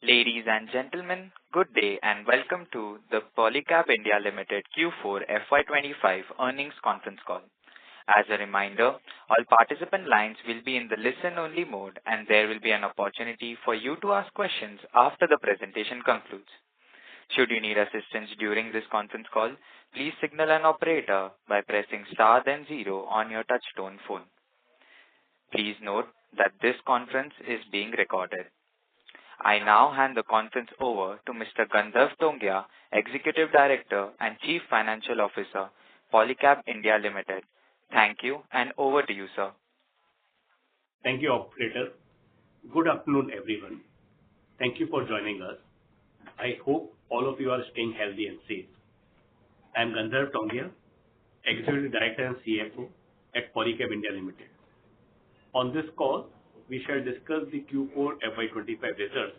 Ladies and gentlemen, good day and welcome to the Polycab India Limited Q4 FY25 earnings conference call. As a reminder, all participant lines will be in the listen-only mode, and there will be an opportunity for you to ask questions after the presentation concludes. Should you need assistance during this conference call, please signal an operator by pressing star then zero on your touch-tone phone. Please note that this conference is being recorded. I now hand the conference over to Mr. Gandharv Tongia, Executive Director and Chief Financial Officer, Polycab India Limited. Thank you, and over to you, sir. Thank you, Operator. Good afternoon, everyone. Thank you for joining us. I hope all of you are staying healthy and safe. I am Gandharv Tongia, Executive Director and CFO at Polycab India Limited. On this call, we shall discuss the Q4 FY25 results,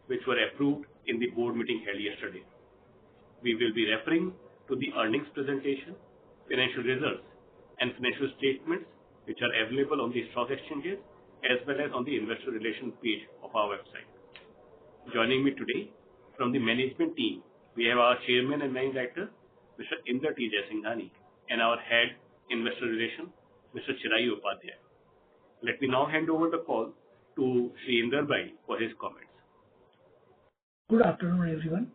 which were approved in the board meeting held yesterday. We will be referring to the earnings presentation, financial results, and financial statements, which are available on the stock exchanges as well as on the investor relations page of our website. Joining me today from the management team, we have our Chairman and Managing Director, Mr. Inder T. Jaisinghani, and our Head Investor Relations, Mr. Chirayu Upadhyay. Let me now hand over the call to Sri Inder Bhai for his comments. Good afternoon, everyone.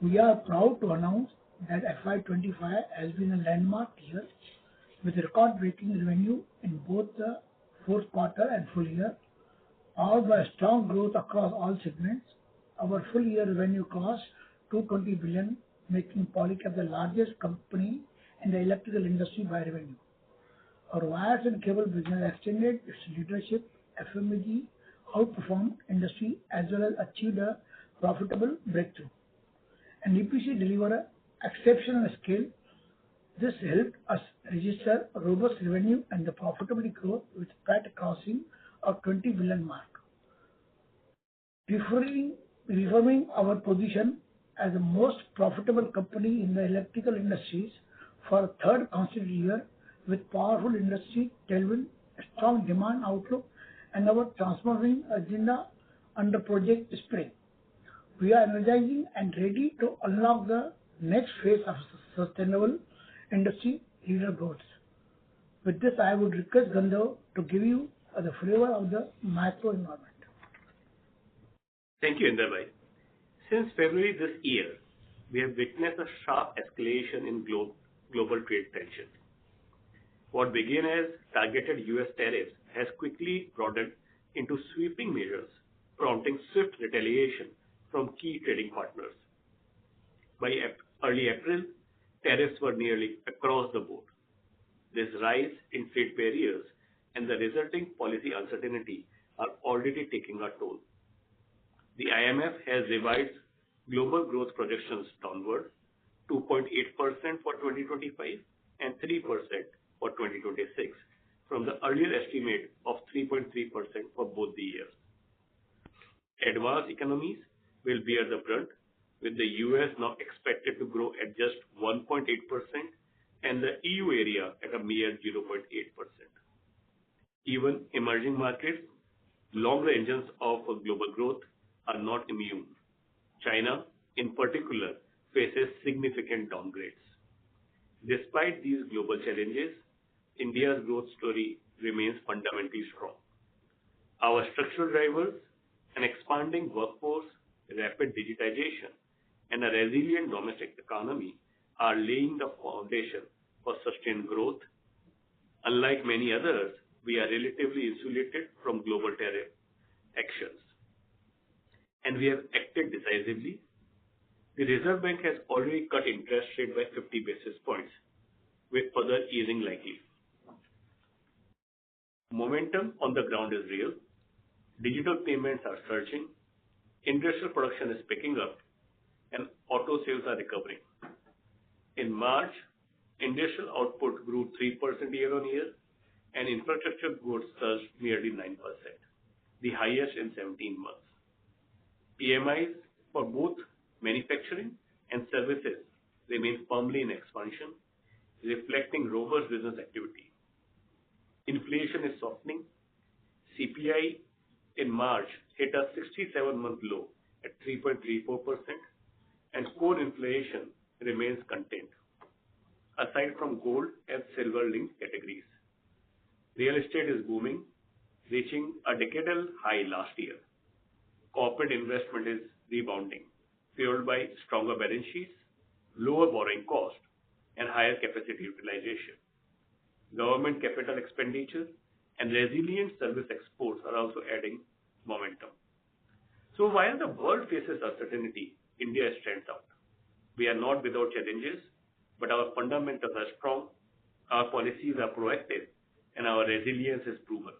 We are proud to announce that FY25 has been a landmark year with record-breaking revenue in both the fourth quarter and full year, powered by strong growth across all segments. Our full-year revenue crossed 220 billion, making Polycab the largest company in the electrical industry by revenue. Our wires and cable business extended its leadership. FMEG outperformed industry as well as achieved a profitable breakthrough. And EPC delivered exceptional scale. This helped us register a robust revenue and the profitability growth with PAT crossing a 20 billion mark. Reforming our position as the most profitable company in the electrical industries for a third consecutive year, with powerful industry tailwind, strong demand outlook, and our transforming agenda under Project Spring. We are energizing and ready to unlock the next phase of sustainable industry leader growth. With this, I would request Gandharv to give you the flavor of the macro environment. Thank you, Inder Bhai. Since February this year, we have witnessed a sharp escalation in global trade tensions. What began as targeted U.S. tariffs has quickly broadened into sweeping measures, prompting swift retaliation from key trading partners. By early April, tariffs were nearly across the board. This rise in trade barriers and the resulting policy uncertainty are already taking a toll. The IMF has revised global growth projections downward, 2.8% for 2025 and 3% for 2026, from the earlier estimate of 3.3% for both the years. Advanced economies will bear the brunt, with the US now expected to grow at just 1.8% and the EU area at a mere 0.8%. Even emerging markets, longer engines of global growth, are not immune. China, in particular, faces significant downgrades. Despite these global challenges, India's growth story remains fundamentally strong. Our structural drivers, an expanding workforce, rapid digitization, and a resilient domestic economy are laying the foundation for sustained growth. Unlike many others, we are relatively insulated from global tariff actions, and we have acted decisively. The Reserve Bank has already cut interest rate by 50 basis points, with further easing likely. Momentum on the ground is real. Digital payments are surging. Industrial production is picking up, and auto sales are recovering. In March, industrial output grew 3% year-on-year, and infrastructure goods surged nearly 9%, the highest in 17 months. PMIs for both manufacturing and services remain firmly in expansion, reflecting robust business activity. Inflation is softening. CPI in March hit a 67-month low at 3.34%, and core inflation remains contained. Aside from gold and silver-linked categories, real estate is booming, reaching a decadal high last year. Corporate investment is rebounding, fueled by stronger balance sheets, lower borrowing cost, and higher capacity utilization. Government capital expenditure and resilient service exports are also adding momentum. So while the world faces uncertainty, India stands out. We are not without challenges, but our fundamentals are strong, our policies are proactive, and our resilience is proven.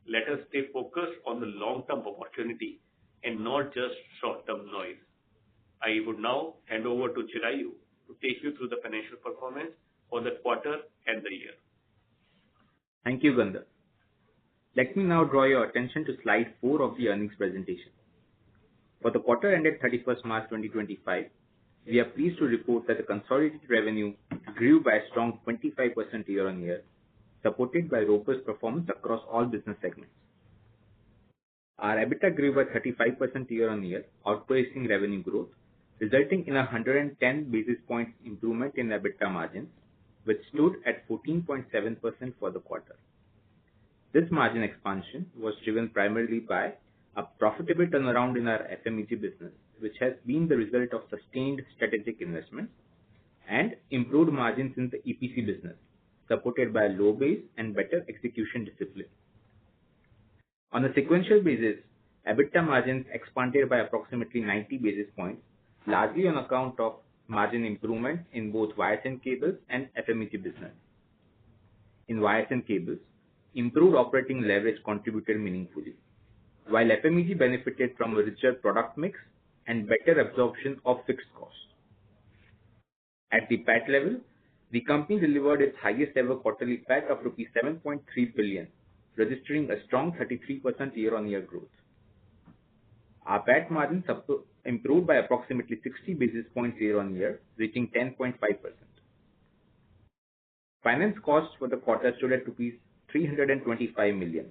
Let us stay focused on the long-term opportunity and not just short-term noise. I would now hand over to Chirayu to take you through the financial performance for the quarter and the year. Thank you, Gandhar. Let me now draw your attention to slide 4 of the earnings presentation. For the quarter ended 31st March 2025, we are pleased to report that the consolidated revenue grew by a strong 25% year-on-year, supported by robust performance across all business segments. Our EBITDA grew by 35% year-on-year, outpacing revenue growth, resulting in a 110 basis points improvement in EBITDA margins, which stood at 14.7% for the quarter. This margin expansion was driven primarily by a profitable turnaround in our FMEG business, which has been the result of sustained strategic investments, and improved margins in the EPC business, supported by a low base and better execution discipline. On a sequential basis, EBITDA margins expanded by approximately 90 basis points, largely on account of margin improvement in both wires and cables and FMEG business. In wires and cables, improved operating leverage contributed meaningfully, while FMEG benefited from a richer product mix and better absorption of fixed costs. At the PAT level, the company delivered its highest ever quarterly PAT of rupees 7.3 billion, registering a strong 33% year-on-year growth. Our PAT margins improved by approximately 60 basis points year-on-year, reaching 10.5%. Finance costs for the quarter stood at rupees 325 million,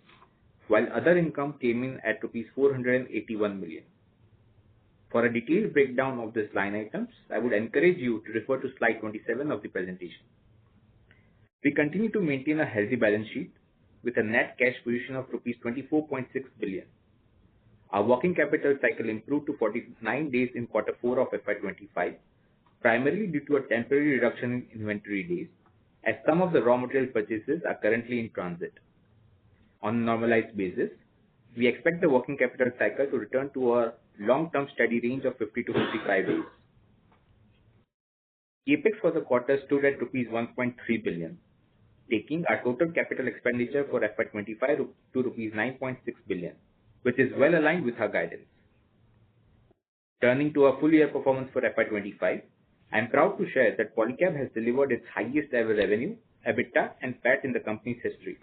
while other income came in at rupees 481 million. For a detailed breakdown of these line items, I would encourage you to refer to slide 27 of the presentation. We continue to maintain a healthy balance sheet with a net cash position of rupees 24.6 billion. Our working capital cycle improved to 49 days in quarter 4 of FY25, primarily due to a temporary reduction in inventory days, as some of the raw material purchases are currently in transit. On a normalized basis, we expect the working capital cycle to return to a long-term steady range of 50 to 55 days. CapEx for the quarter stood at rupees 1.3 billion, taking our total capital expenditure for FY25 to rupees 9.6 billion, which is well aligned with our guidance. Turning to our full year performance for FY25, I am proud to share that Polycab has delivered its highest ever revenue, EBITDA and PAT in the company's history.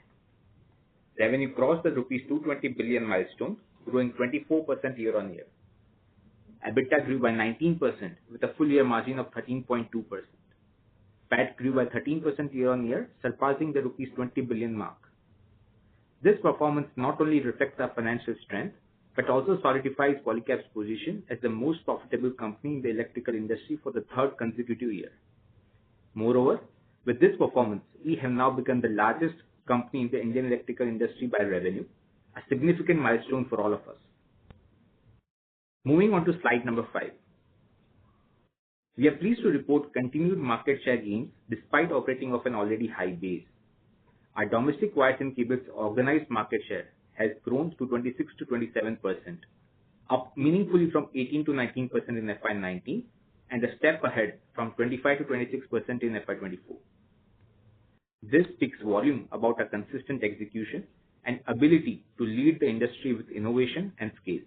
Revenue crossed the rupees 220 billion milestone, growing 24% year-on-year. EBITDA grew by 19% with a full year margin of 13.2%. PAT grew by 13% year-on-year, surpassing the rupees 20 billion mark. This performance not only reflects our financial strength, but also solidifies Polycab's position as the most profitable company in the electrical industry for the third consecutive year. Moreover, with this performance, we have now become the largest company in the Indian electrical industry by revenue, a significant milestone for all of us. Moving on to slide number 5. We are pleased to report continued market share gains despite operating off an already high base. Our domestic wires and cables organized market share has grown to 26 to 27%, up meaningfully from 18 to 19% in FY19 and a step ahead from 25 to 26% in FY24. This speaks volume about our consistent execution and ability to lead the industry with innovation and scale.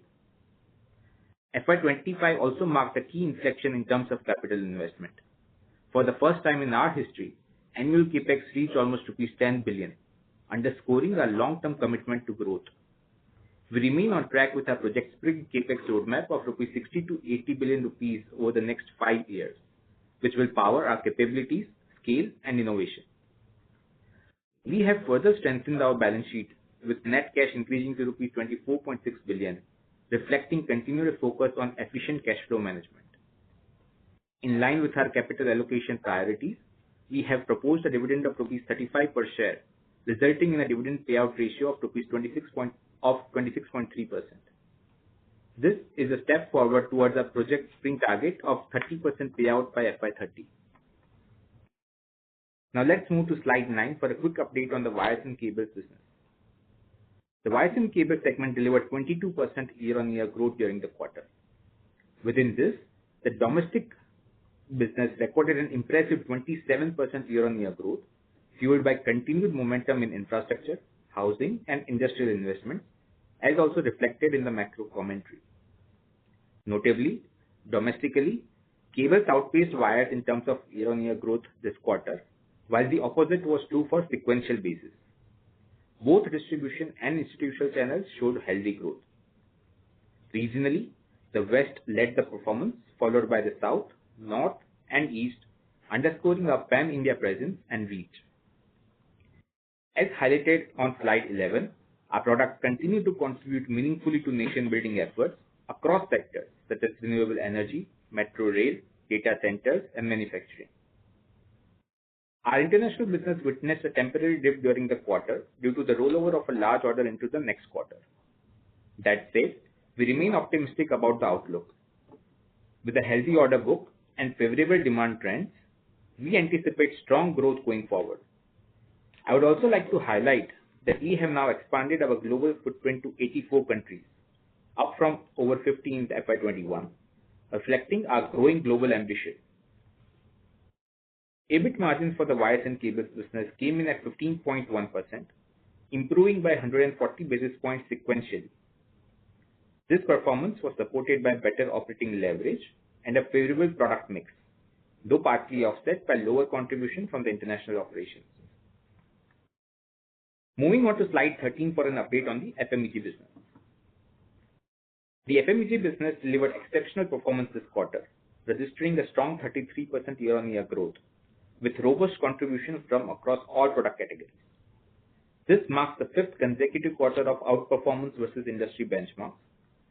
FY25 also marked a key inflection in terms of capital investment. For the first time in our history, annual capex reached almost rupees 10 billion, underscoring our long-term commitment to growth. We remain on track with our Project Spring capex roadmap of 60 to 80 billion rupees over the next 5 years, which will power our capabilities, scale, and innovation. We have further strengthened our balance sheet with net cash increasing to rupees 24.6 billion, reflecting continued focus on efficient cash flow management. In line with our capital allocation priorities, we have proposed a dividend of rupees 35 per share, resulting in a dividend payout ratio of 26.3%. This is a step forward towards our Project Spring target of 30% payout by FY30. Now let's move to slide 9 for a quick update on the wires and cables business. The wires and cables segment delivered 22% year-on-year growth during the quarter. Within this, the domestic business recorded an impressive 27% year-on-year growth, fueled by continued momentum in infrastructure, housing, and industrial investment, as also reflected in the macro commentary. Notably, domestically, cables outpaced wires in terms of year-on-year growth this quarter, while the opposite was true for sequential basis. Both distribution and institutional channels showed healthy growth. Regionally, the West led the performance, followed by the South, North, and East, underscoring our pan-India presence and reach. As highlighted on slide 11, our products continue to contribute meaningfully to nation-building efforts across sectors such as renewable energy, metro rail, data centers, and manufacturing. Our international business witnessed a temporary dip during the quarter due to the rollover of a large order into the next quarter. That said, we remain optimistic about the outlook. With a healthy order book and favorable demand trends, we anticipate strong growth going forward. I would also like to highlight that we have now expanded our global footprint to 84 countries, up from over 50 in FY21, reflecting our growing global ambition. EBIT margins for the wires and cables business came in at 15.1%, improving by 140 basis points sequentially. This performance was supported by better operating leverage and a favorable product mix, though partly offset by lower contribution from the international operations. Moving on to slide 13 for an update on the FMEG business. The FMEG business delivered exceptional performance this quarter, registering a strong 33% year-on-year growth, with robust contribution from across all product categories. This marks the 5th consecutive quarter of outperformance versus industry benchmarks,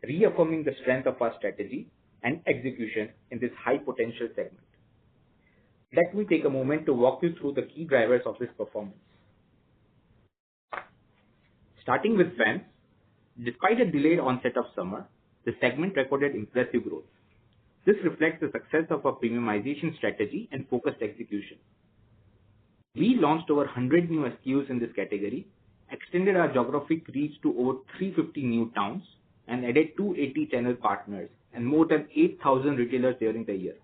reaffirming the strength of our strategy and execution in this high potential segment. Let me take a moment to walk you through the key drivers of this performance. Starting with fans, despite a delayed onset of summer, the segment recorded impressive growth. This reflects the success of our premiumization strategy and focused execution. We launched over 100 new SKUs in this category, extended our geographic reach to over 350 new towns, and added 280 channel partners and more than 8,000 retailers during the year.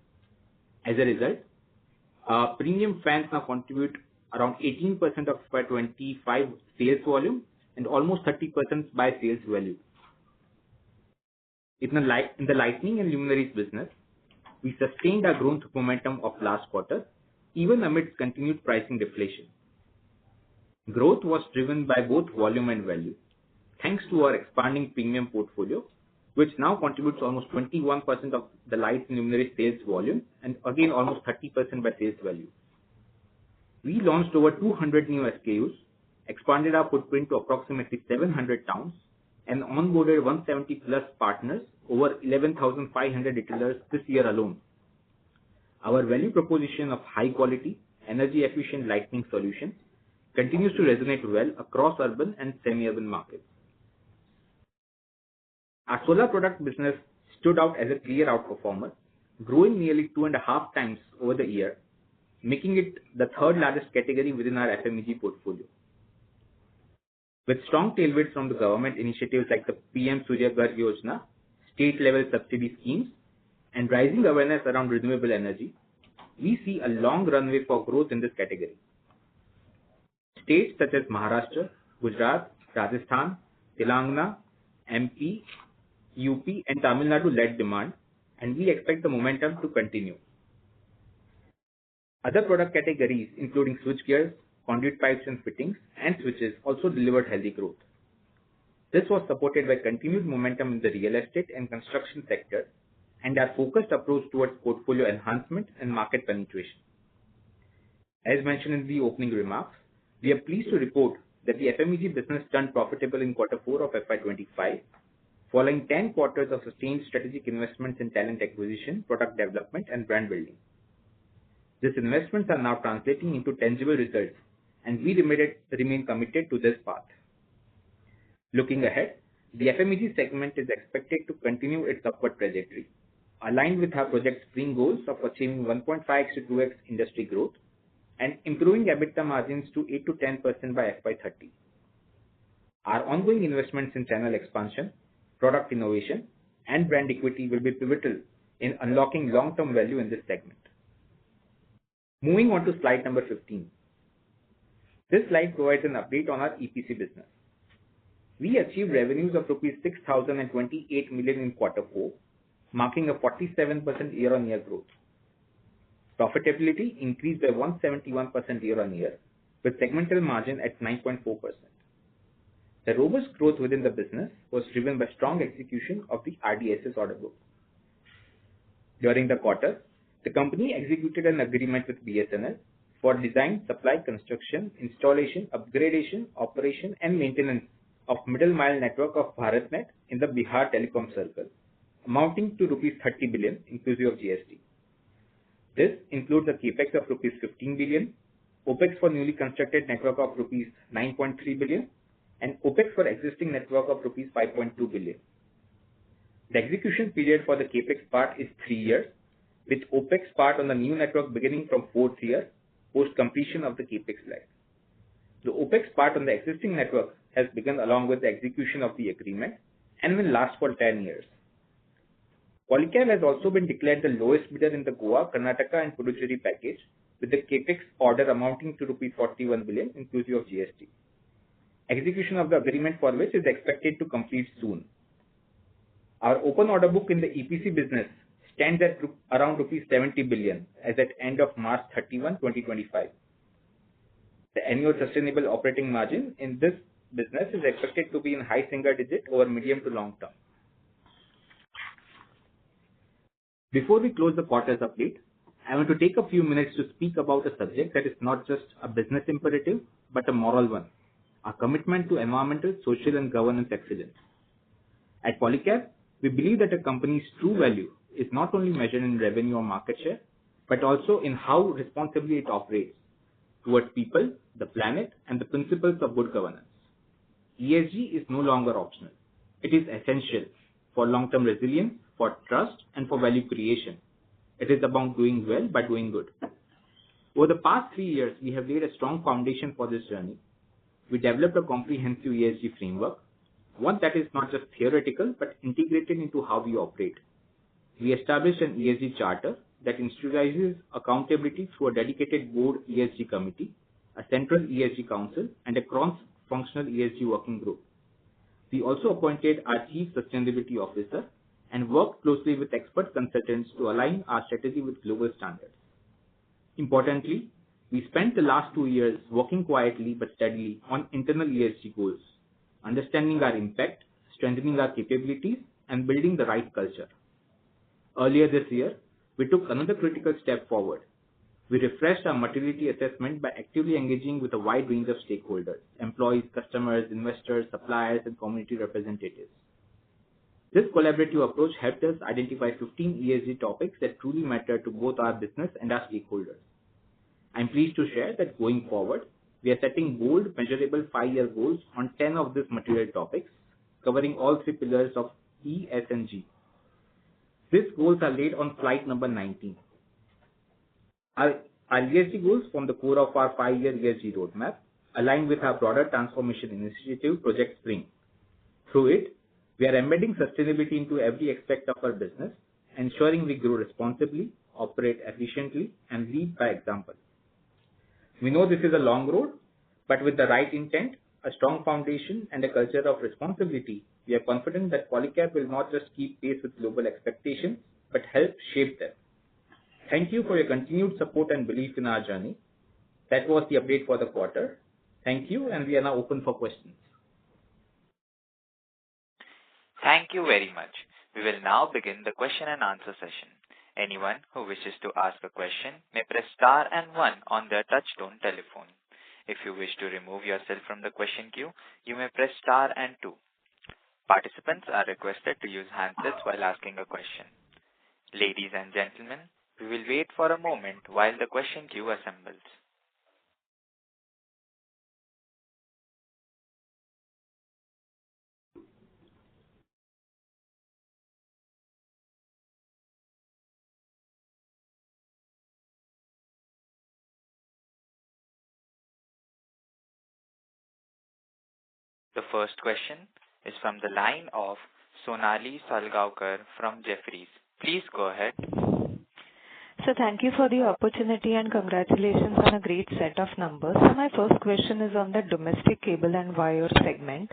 As a result, premium fans now contribute around 18% of FY25 sales volume and almost 30% by sales value. In the lighting and luminaries business, we sustained our growth momentum of last quarter, even amidst continued pricing deflation. Growth was driven by both volume and value, thanks to our expanding premium portfolio, which now contributes almost 21% of the lights and luminaries sales volume and again almost 30% by sales value. We launched over 200 new SKUs, expanded our footprint to approximately 700 towns, and onboarded 170 plus partners, over 11,500 retailers this year alone. Our value proposition of high quality, energy efficient lighting solutions continues to resonate well across urban and semi-urban markets. Our solar product business stood out as a clear outperformer, growing nearly 2.5 times over the year, making it the 3rd largest category within our FMEG portfolio. With strong tailwinds from the government initiatives like the PM Surya Ghar Yojana, state-level subsidy schemes, and rising awareness around renewable energy, we see a long runway for growth in this category. States such as Maharashtra, Gujarat, Rajasthan, Telangana, MP, UP, and Tamil Nadu led demand, and we expect the momentum to continue. Other product categories, including switchgears, conduit pipes and fittings, and switches, also delivered healthy growth. This was supported by continued momentum in the real estate and construction sector and our focused approach towards portfolio enhancement and market penetration. As mentioned in the opening remarks, we are pleased to report that the FMEG business turned profitable in quarter 4 of FY25, following 10 quarters of sustained strategic investments in talent acquisition, product development, and brand building. These investments are now translating into tangible results, and we remain committed to this path. Looking ahead, the FMEG segment is expected to continue its upward trajectory, aligned with our Project Spring goals of achieving 1.5x to 2x industry growth and improving EBITDA margins to 8 to 10% by FY30. Our ongoing investments in channel expansion, product innovation, and brand equity will be pivotal in unlocking long-term value in this segment. Moving on to slide number 15. This slide provides an update on our EPC business. We achieved revenues of rupees 6,028 million in quarter 4, marking a 47% year-on-year growth. Profitability increased by 171% year-on-year, with segmental margin at 9.4%. The robust growth within the business was driven by strong execution of the RDSS order book. During the quarter, the company executed an agreement with BSNL for design, supply, construction, installation, upgradation, operation, and maintenance of middle mile network of BharatNet in the Bihar Telecom Circle, amounting to rupees 30 billion inclusive of GST. This includes a capex of rupees 15 billion, opex for newly constructed network of rupees 9.3 billion, and opex for existing network of rupees 5.2 billion. The execution period for the capex part is 3 years, with opex part on the new network beginning from 4th year post completion of the capex life. The opex part on the existing network has begun along with the execution of the agreement and will last for 10 years. Polycab has also been declared the lowest bidder in the Goa, Karnataka, and Puducherry package, with the capex order amounting to rupees 41 billion inclusive of GST. Execution of the agreement for which is expected to complete soon. Our open order book in the EPC business stands at around rupees 70 billion as at end of March 31, 2025. The annual sustainable operating margin in this business is expected to be in high single digit over medium to long term. Before we close the quarter's update, I want to take a few minutes to speak about a subject that is not just a business imperative, but a moral one: our commitment to environmental, social, and governance excellence. At Polycab, we believe that a company's true value is not only measured in revenue or market share, but also in how responsibly it operates towards people, the planet, and the principles of good governance. ESG is no longer optional. It is essential for long-term resilience, for trust, and for value creation. It is about doing well by doing good. Over the past 3 years, we have laid a strong foundation for this journey. We developed a comprehensive ESG framework, one that is not just theoretical, but integrated into how we operate. We established an ESG charter that institutionalizes accountability through a dedicated board ESG committee, a central ESG council, and a cross-functional ESG working group. We also appointed our Chief Sustainability Officer and worked closely with expert consultants to align our strategy with global standards. Importantly, we spent the last 2 years working quietly but steadily on internal ESG goals, understanding our impact, strengthening our capabilities, and building the right culture. Earlier this year, we took another critical step forward. We refreshed our materiality assessment by actively engaging with a wide range of stakeholders: employees, customers, investors, suppliers, and community representatives. This collaborative approach helped us identify 15 ESG topics that truly matter to both our business and our stakeholders. I'm pleased to share that going forward, we are setting bold, measurable 5-year goals on 10 of these material topics, covering all 3 pillars of E, S, and G. These goals are laid on slide number 19. Our ESG goals form the core of our 5-year ESG roadmap, aligned with our broader transformation initiative, Project Spring. Through it, we are embedding sustainability into every aspect of our business, ensuring we grow responsibly, operate efficiently, and lead by example. We know this is a long road, but with the right intent, a strong foundation, and a culture of responsibility, we are confident that Polycab will not just keep pace with global expectations, but help shape them. Thank you for your continued support and belief in our journey. That was the update for the quarter. Thank you, and we are now open for questions. Thank you very much. We will now begin the question and answer session. Anyone who wishes to ask a question may press star and 1 on their touchtone telephone. If you wish to remove yourself from the question queue, you may press star and 2. Participants are requested to use handsets while asking a question. Ladies and gentlemen, we will wait for a moment while the question queue assembles. The first question is from the line of Sonali Salgaonkar from Jefferies. Please go ahead. So thank you for the opportunity and congratulations on a great set of numbers. So my first question is on the domestic cable and wire segment.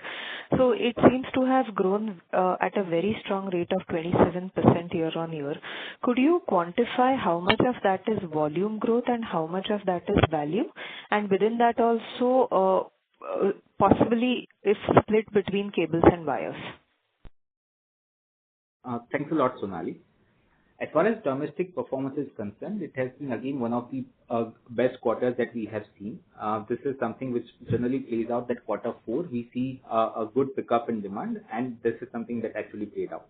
So it seems to have grown at a very strong rate of 27% year on year. Could you quantify how much of that is volume growth and how much of that is value? And within that also, possibly if split between cables and wires. Thanks a lot, Sonali. As far as domestic performance is concerned, it has been again one of the best quarters that we have seen. This is something which generally plays out that quarter 4 we see a good pickup in demand, and this is something that actually played out.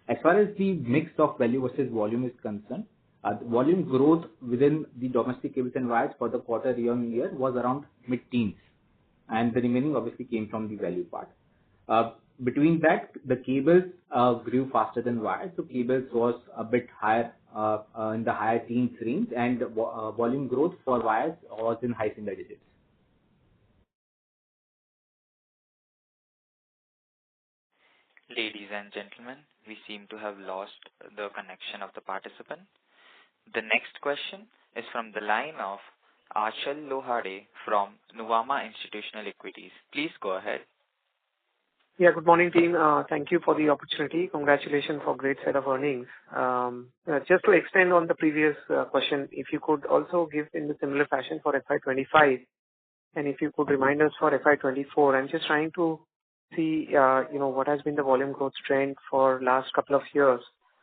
As far as the mix of value versus volume is concerned, the volume growth within the domestic cables and wires for the quarter year on year was around mid-teens, and the remaining obviously came from the value part. Between that, the cables grew faster than wires, so cables was a bit higher in the higher teens range, and volume growth for wires was in high single digits. Ladies and gentlemen, we seem to have lost the connection of the participant. The next question is from the line of Achal Lohade from Nuvama Institutional Equities. Please go ahead. Yeah, good morning, team. Thank you for the opportunity. Congratulations for great set of earnings. Just to extend on the previous question, if you could also give in the similar fashion for FY25, and if you could remind us for FY24. I'm just trying to see, what has been the volume growth trend for last couple of years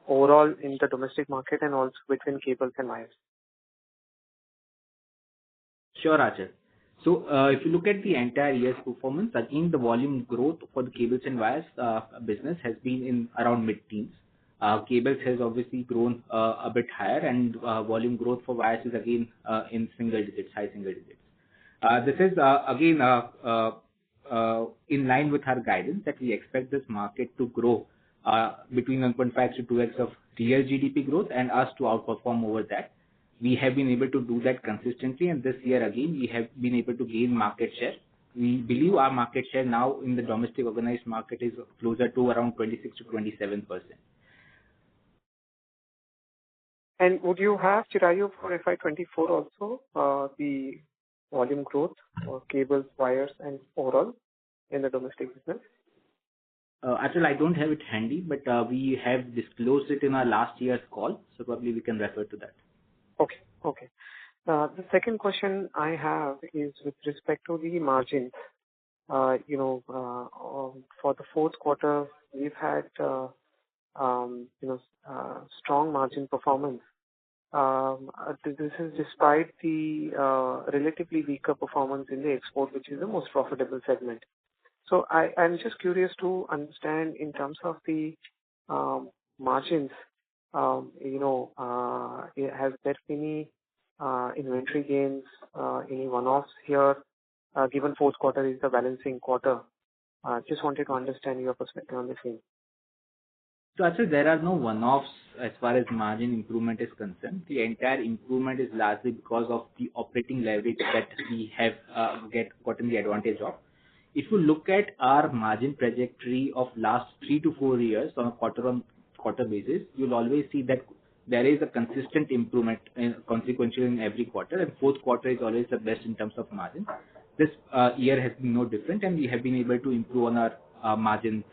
overall in the domestic market and also between cables and wires. Sure, Achal. So if you look at the entire year's performance, again the volume growth for the cables and wires business has been in around mid-teens. Cables has obviously grown a bit higher, and volume growth for wires is again in single digits, high single digits. This is again in line with our guidance that we expect this market to grow between 1.5 to 2x of real GDP growth, and us to outperform over that. We have been able to do that consistently, and this year again we have been able to gain market share. We believe our market share now in the domestic organized market is closer to around 26 to 27%. And would you have, Chirayu, for FY24 also, the volume growth for cables, wires, and overall in the domestic business? Actually, I don't have it handy, but we have disclosed it in our last year's call, so probably we can refer to that. Okay. The second question I have is with respect to the margins. For the fourth quarter, we've had, strong margin performance. This is despite the relatively weaker performance in the export, which is the most profitable segment. So I'm just curious to understand in terms of the margins. Has there been any inventory gains, any one-offs here, given fourth quarter is the balancing quarter? Just wanted to understand your perspective on the same. So actually there are no one-offs as far as margin improvement is concerned. The entire improvement is largely because of the operating leverage that we have gotten the advantage of. If you look at our margin trajectory of last 3 to 4 years on a quarter-on-quarter basis, you'll always see that there is a consistent improvement consequential in every quarter, and fourth quarter is always the best in terms of margin. This year has been no different, and we have been able to improve on our margins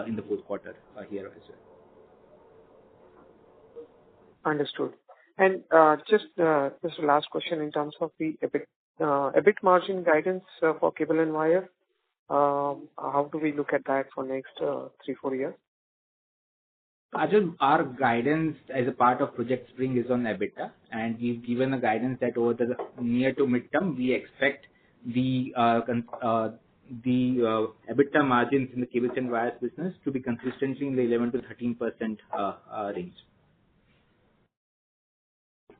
in the fourth quarter here as well. Understood. And just a last question in terms of the EBIT margin guidance for cable and wire. How do we look at that for next 3-4 years? Ajay, our guidance as a part of Project Spring is on EBITDA, and we've given a guidance that over the near to mid-term, we expect the EBITDA margins in the cables and wires business to be consistently in the 11 to 13% range.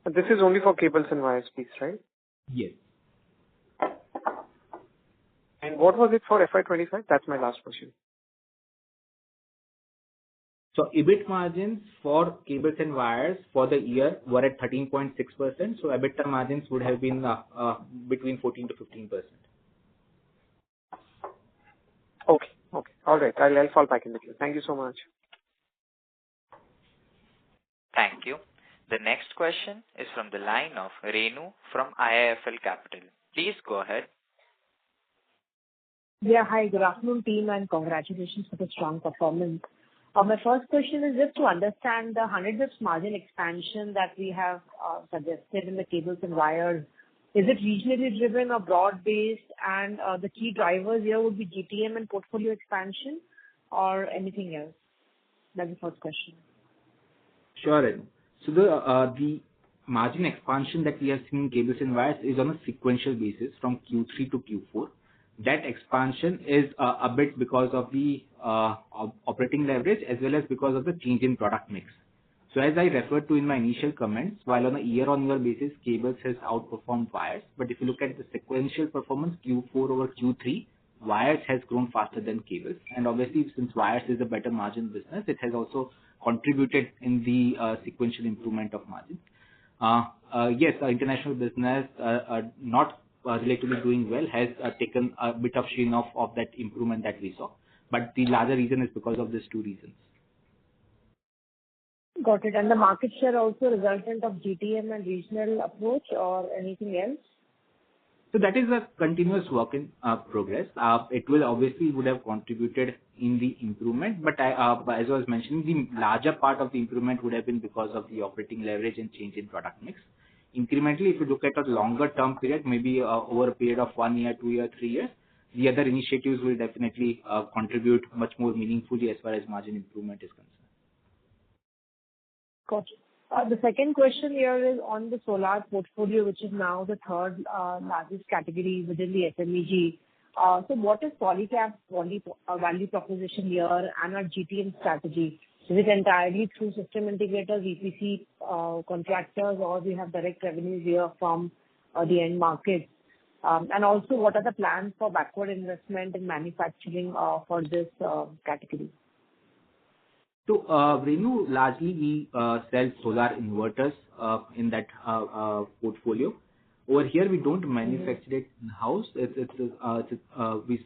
This is only for cables and wires piece, right? Yes. And what was it for FY25? That's my last question. So EBIT margins for cables and wires for the year were at 13.6%. So EBITDA margins would have been between 14 to 15%. Okay. All right. I'll fall back in the queue. Thank you so much. Thank you. The next question is from the line of Renu from IIFL Capital. Please go ahead. Yeah, hi, good afternoon team and congratulations for the strong performance. My first question is just to understand the 100 basis margin expansion that we have suggested in the cables and wires. Is it regionally driven or broad-based, and the key drivers here would be GTM and portfolio expansion or anything else? That's the first question. Sure. So the margin expansion that we have seen in cables and wires is on a sequential basis from Q3 to Q4. That expansion is a bit because of the operating leverage as well as because of the change in product mix. So as I referred to in my initial comments, while on a year-on-year basis, cables has outperformed wires. But if you look at the sequential performance, Q4 over Q3, wires has grown faster than cables. And obviously, since wires is a better margin business, it has also contributed in the sequential improvement of margin. Yes, our international business, not relatively doing well, has taken a bit of sheen of that improvement that we saw. But the larger reason is because of these two reasons. Got it. And the market share also resultant of GTM and regional approach or anything else? So that is a continuous work in progress. It will obviously would have contributed in the improvement, but as I was mentioning, the larger part of the improvement would have been because of the operating leverage and change in product mix. Incrementally, if you look at a longer term period, maybe over a period of 1 year, 2 years, 3 years, the other initiatives will definitely contribute much more meaningfully as far as margin improvement is concerned. Got it. The second question here is on the solar portfolio, which is now the third largest category within the FMEG. So what is Polycab's value proposition here and our GTM strategy? Is it entirely through system integrators, EPC contractors, or we have direct revenues here from the end market? And also, what are the plans for backward investment in manufacturing for this category? So, Renu, largely we sell solar inverters in that portfolio. Over here, we don't manufacture it in-house. We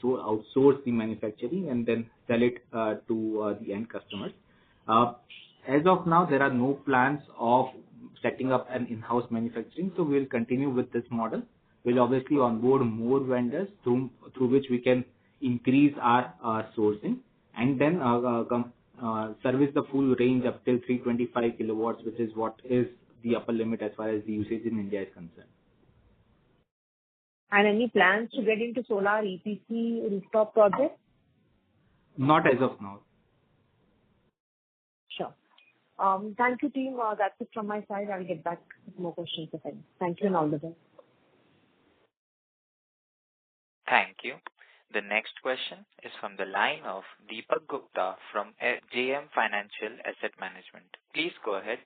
outsource the manufacturing and then sell it to the end customers. As of now, there are no plans of setting up an in-house manufacturing, so we'll continue with this model. We'll obviously onboard more vendors through which we can increase our sourcing and then service the full range up till 325 kilowatts, which is what is the upper limit as far as the usage in India is concerned. And any plans to get into solar EPC rooftop projects? Not as of now. Sure. Thank you, team. That's it from my side. I'll get back with more questions if any. Thank you and all the best. Thank you. The next question is from the line of Deepak Gupta from JM Financial Asset Management. Please go ahead.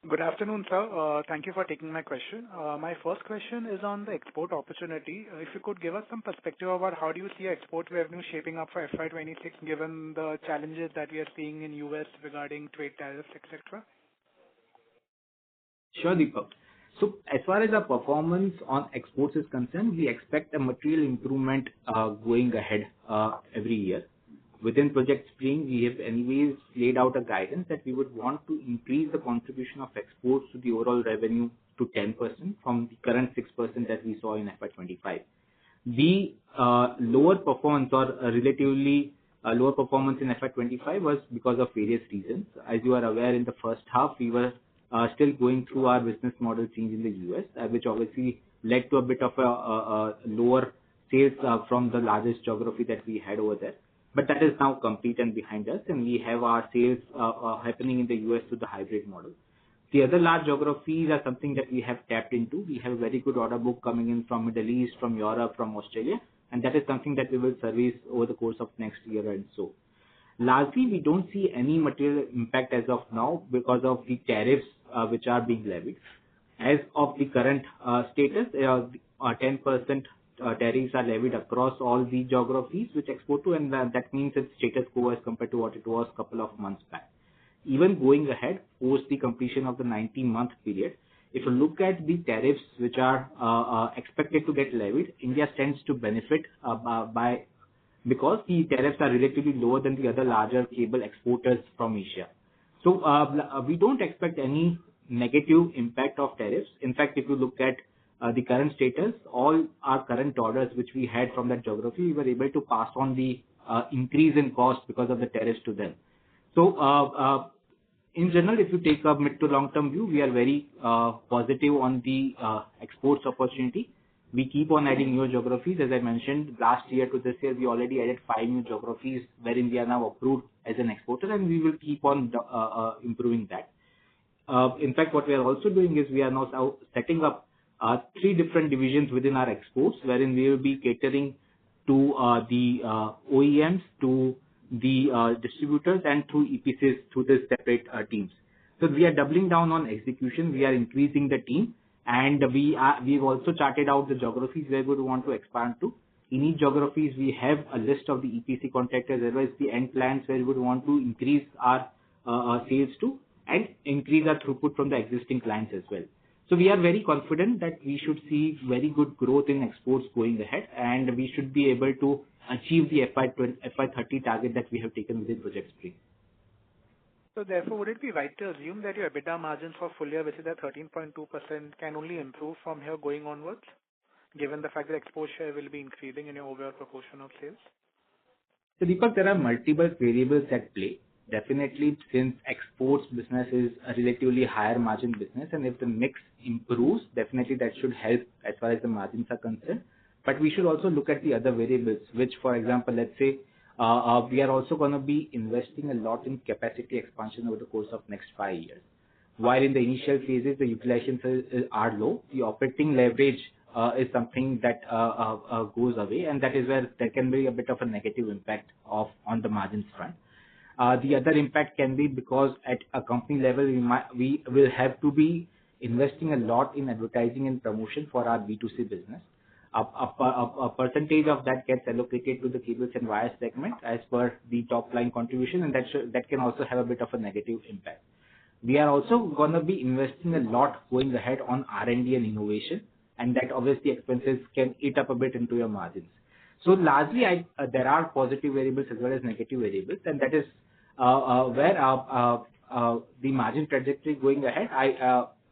Good afternoon, sir. Thank you for taking my question. My first question is on the export opportunity. If you could give us some perspective about how do you see export revenue shaping up for FY26 given the challenges that we are seeing in US regarding trade tariffs, etc.? Sure, Deepak. So as far as our performance on exports is concerned, we expect a material improvement going ahead every year. Within Project Spring, we have anyways laid out a guidance that we would want to increase the contribution of exports to the overall revenue to 10% from the current 6% that we saw in FY25. The lower performance or relatively lower performance in FY25 was because of various reasons. As you are aware, in the first half, we were still going through our business model change in the US, which obviously led to a bit of a lower sales from the largest geography that we had over there. But that is now complete and behind us, and we have our sales happening in the US through the hybrid model. The other large geographies are something that we have tapped into. We have a very good order book coming in from Middle East, from Europe, from Australia, and that is something that we will service over the course of next year and so. Largely, we don't see any material impact as of now because of the tariffs which are being levied. As of the current status, 10% tariffs are levied across all the geographies which export to, and that means it's status quo as compared to what it was a couple of months back. Even going ahead, post the completion of the 90-month period, if you look at the tariffs which are expected to get levied, India stands to benefit because the tariffs are relatively lower than the other larger cable exporters from Asia. So we don't expect any negative impact of tariffs. In fact, if you look at the current status, all our current orders which we had from that geography, we were able to pass on the increase in cost because of the tariffs to them. So in general, if you take a mid to long term view, we are very positive on the exports opportunity. We keep on adding new geographies. As I mentioned, last year to this year, we already added 5 new geographies wherein we are now approved as an exporter, and we will keep on improving that. In fact, what we are also doing is we are now setting up 3 different divisions within our exports, wherein we will be catering to the OEMs, to the distributors, and through EPCs through the separate teams. So we are doubling down on execution. We are increasing the team, and we've also charted out the geographies where we want to expand to. In each geographies, we have a list of the EPC contractors as well as the end clients where we would want to increase our sales to and increase our throughput from the existing clients as well. So we are very confident that we should see very good growth in exports going ahead, and we should be able to achieve the FY30 target that we have taken within Project Spring. So therefore, would it be right to assume that your EBITDA margins for full year, which is at 13.2%, can only improve from here going onwards, given the fact that export share will be increasing in your overall proportion of sales? So Deepak, there are multiple variables at play. Definitely, since exports business is a relatively higher margin business, and if the mix improves, definitely that should help as far as the margins are concerned. But we should also look at the other variables, which, for example, let's say we are also going to be investing a lot in capacity expansion over the course of next 5 years. While in the initial phases, the utilizations are low, the operating leverage is something that goes away, and that is where there can be a bit of a negative impact on the margins front. The other impact can be because at a company level, we will have to be investing a lot in advertising and promotion for our B2C business. A percentage of that gets allocated to the cables and wires segment as per the top line contribution, and that can also have a bit of a negative impact. We are also going to be investing a lot going ahead on R&D and innovation, and that obviously expenses can eat up a bit into your margins. So largely, there are positive variables as well as negative variables, and that is where the margin trajectory going ahead,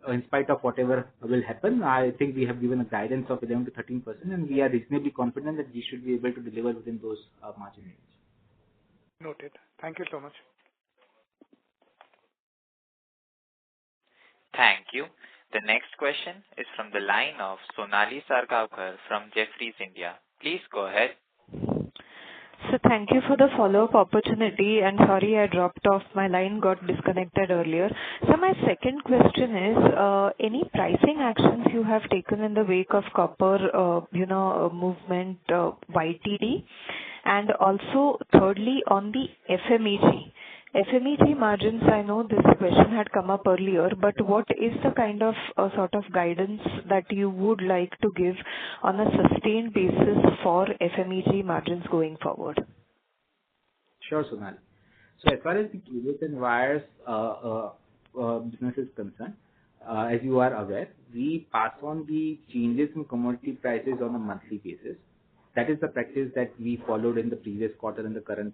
in spite of whatever will happen, I think we have given a guidance of 11 to 13%, and we are reasonably confident that we should be able to deliver within those margin range. Noted. Thank you so much. Thank you. The next question is from the line of Sonali Sargaonkar from Jefferies India. Please go ahead. So thank you for the follow-up opportunity, and sorry I dropped off. My line got disconnected earlier. So my second question is, any pricing actions you have taken in the wake of copper, movement YTD, and also thirdly on the FMEG. FMEG margins, I know this question had come up earlier, but what is the kind of sort of guidance that you would like to give on a sustained basis for FMEG margins going forward? Sure, Sonali. So as far as the cables and wires business is concerned, as you are aware, we pass on the changes in commodity prices on a monthly basis. That is the practice that we followed in the previous quarter and the current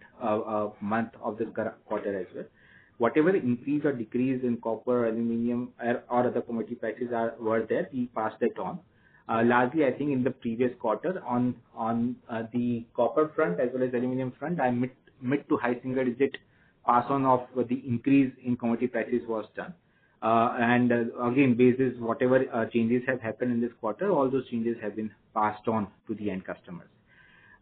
month of this quarter as well. Whatever increase or decrease in copper, aluminium, or other commodity prices were there, we passed it on. Largely, I think in the previous quarter on the copper front as well as aluminium front, mid to high single digit pass on of the increase in commodity prices was done. And again, basis whatever changes have happened in this quarter, all those changes have been passed on to the end customers.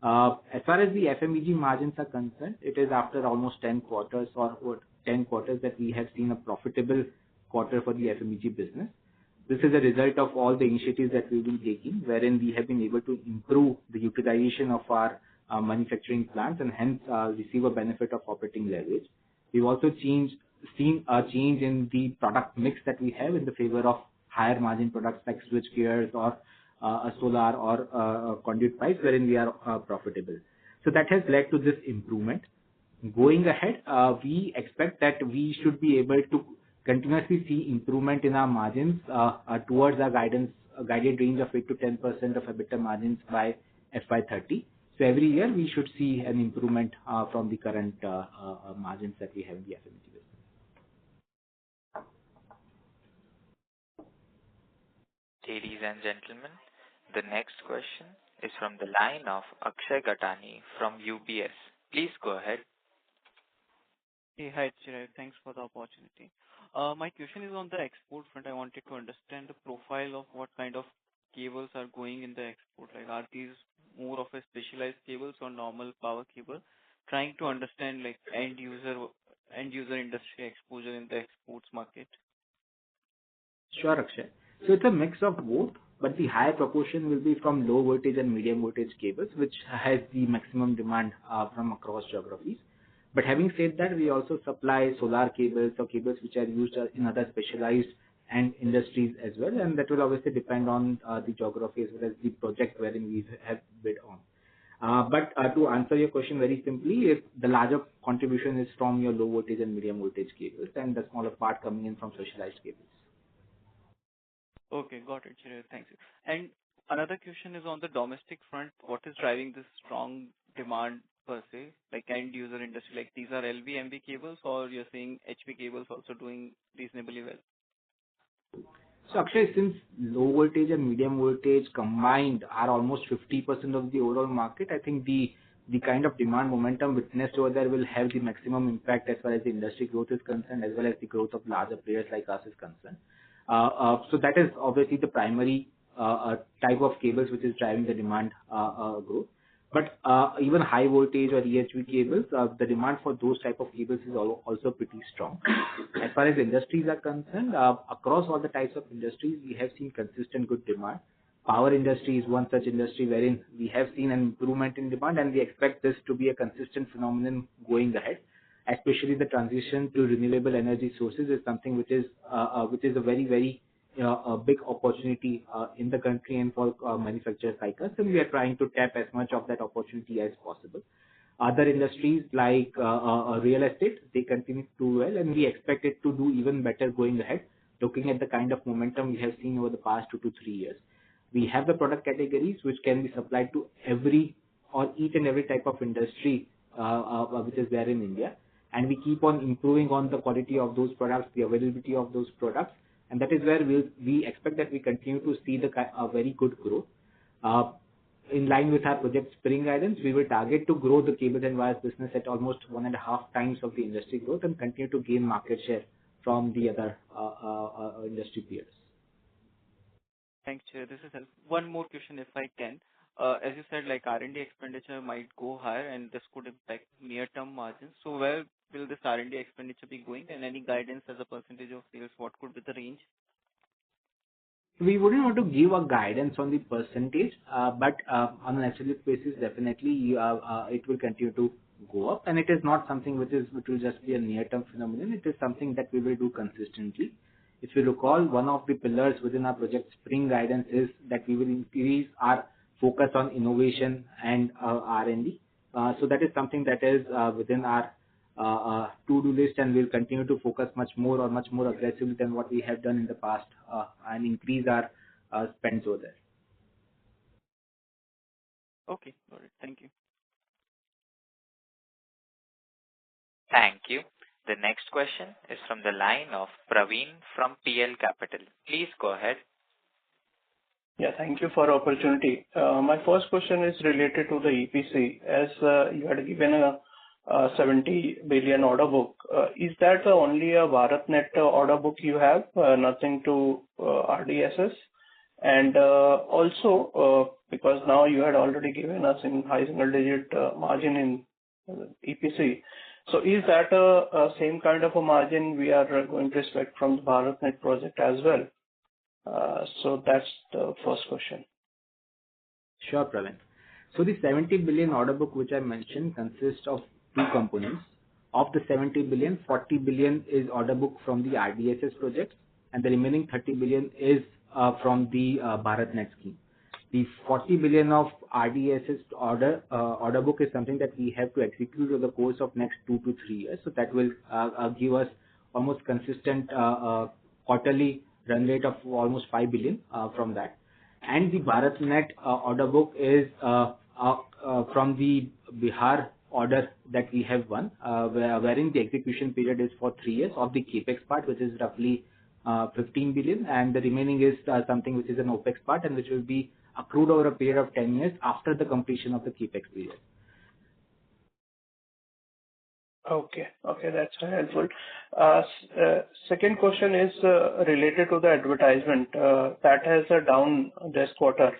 As far as the FMEG margins are concerned, it is after almost 10 quarters that we have seen a profitable quarter for the FMEG business. This is a result of all the initiatives that we've been taking, wherein we have been able to improve the utilization of our manufacturing plants and hence receive a benefit of operating leverage. We've also seen a change in the product mix that we have in the favor of higher margin products like switch gears or a solar or conduit pipes, wherein we are profitable. So that has led to this improvement. Going ahead, we expect that we should be able to continuously see improvement in our margins towards our guided range of 8 to 10% of EBITDA margins by FY30. So every year we should see an improvement from the current margins that we have in the FMEG business. Ladies and gentlemen, the next question is from the line of Akshay Gatani from UBS. Please go ahead. Hey, hi, Chirag. Thanks for the opportunity. My question is on the export front. I wanted to understand the profile of what kind of cables are going in the export. Like, are these more of a specialized cables or normal power cable? Trying to understand like end user industry exposure in the exports market. Sure, Akshay. So it's a mix of both, but the higher proportion will be from low voltage and medium voltage cables, which has the maximum demand from across geographies. But having said that, we also supply solar cables or cables which are used in other specialized and industries as well, and that will obviously depend on the geography as well as the project wherein we have bid on. But to answer your question very simply, if the larger contribution is from your low voltage and medium voltage cables, and the smaller part coming in from specialized cables. Okay, got it, Chirag. Thank you. And another question is on the domestic front. What is driving this strong demand per se, like end user industry? Like these are LV, MV cables, or you're saying HV cables also doing reasonably well? So Akshay, since low voltage and medium voltage combined are almost 50% of the overall market, I think the kind of demand momentum witnessed over there will have the maximum impact as far as the industry growth is concerned, as well as the growth of larger players like us is concerned. So that is obviously the primary type of cables which is driving the demand growth. But even high voltage or EHV cables, the demand for those type of cables is also pretty strong. As far as industries are concerned, across all the types of industries, we have seen consistent good demand. Power industry is one such industry wherein we have seen an improvement in demand, and we expect this to be a consistent phenomenon going ahead. Especially the transition to renewable energy sources is something which is a very, very big opportunity in the country and for manufacturers like us, and we are trying to tap as much of that opportunity as possible. Other industries like real estate, they continue to do well, and we expect it to do even better going ahead, looking at the kind of momentum we have seen over the past 2 to 3 years. We have the product categories which can be supplied to every or each and every type of industry which is there in India. And we keep on improving on the quality of those products, the availability of those products, and that is where we expect that we continue to see a very good growth. In line with our Project Spring guidance, we will target to grow the cables and wires business at almost 1.5 times of the industry growth and continue to gain market share from the other industry peers. Thanks, Chair. This is helpful. One more question, if I can. As you said, like R&D expenditure might go higher and this could impact near-term margins. So where will this R&D expenditure be going, and any guidance as a percentage of sales? What could be the range? We wouldn't want to give a guidance on the percentage, but on an absolute basis, definitely it will continue to go up, and it is not something which will just be a near-term phenomenon. It is something that we will do consistently. If you recall, one of the pillars within our Project Spring guidance is that we will increase our focus on innovation and R&D. So that is something that is within our to-do list, and we'll continue to focus much more aggressively than what we have done in the past and increase our spends over there. Okay, got it. Thank you. Thank you. The next question is from the line of Praveen from PL Capital. Please go ahead. Yeah, thank you for the opportunity. My first question is related to the EPC. As you had given a 70 billion order book, is that only a BharatNet order book you have, nothing to RDSS? And also, because now you had already given us in high single digit margin in EPC, So is that a same kind of a margin we are going to expect from the BharatNet project as well? So that's the first question. Sure, Praveen. So the 70 billion order book which I mentioned consists of two components. Of the 70 billion, 40 billion is order book from the RDSS project, and the remaining 30 billion is from the BharatNet scheme. The 40 billion of RDSS order book is something that we have to execute over the course of next 2 to 3 years. So that will give us almost consistent quarterly run rate of almost 5 billion from that. And the BharatNet order book is from the Bihar order that we have won, wherein the execution period is for 3 years of the capex part, which is roughly 15 billion, and the remaining is something which is an opex part and which will be accrued over a period of 10 years after the completion of the capex period. Okay, that's helpful. Second question is related to the advertisement that has a down this quarter.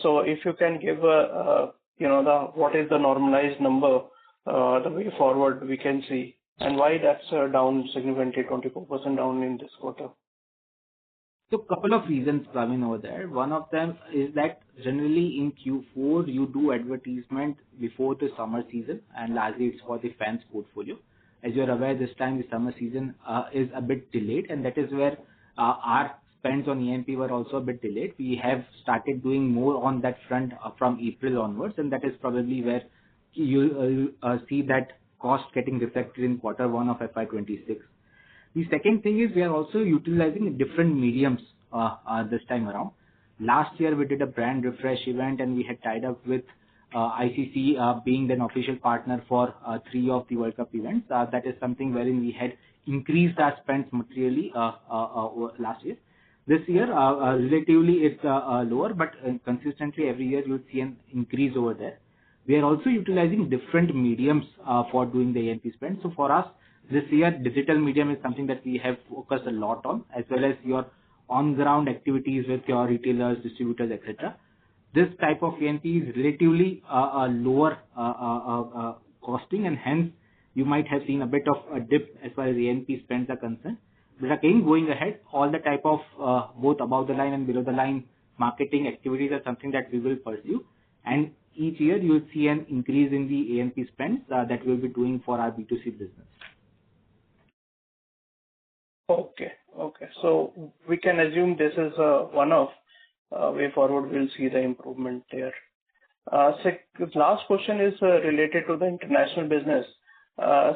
So if you can give what is the normalized number the way forward we can see, and why that's down significantly, 24% down in this quarter. So couple of reasons, Praveen, over there. One of them is that generally in Q4 you do advertisement before the summer season, and largely it's for the fans portfolio. As you're aware, this time the summer season is a bit delayed, and that is where our spends on EMP were also a bit delayed. We have started doing more on that front from April onwards, and that is probably where you see that cost getting reflected in Q1 of FY26. The second thing is we are also utilizing different mediums this time around. Last year we did a brand refresh event and we had tied up with ICC being an official partner for 3 of the World Cup events. That is something wherein we had increased our spends materially last year. This year relatively it's lower, but consistently every year you'll see an increase over there. We are also utilizing different mediums for doing the AMP spend. So for us, this year, digital medium is something that we have focused a lot on, as well as your on-ground activities with your retailers, distributors, etc. This type of AMP is relatively lower costing, and hence you might have seen a bit of a dip as far as AMP spends are concerned. But again, going ahead, all the type of both above the line and below the line marketing activities are something that we will pursue. And each year you will see an increase in the AMP spends that we will be doing for our B2C business. Okay. So we can assume this is a one-off. Way forward, we'll see the improvement there. Last question is related to the international business.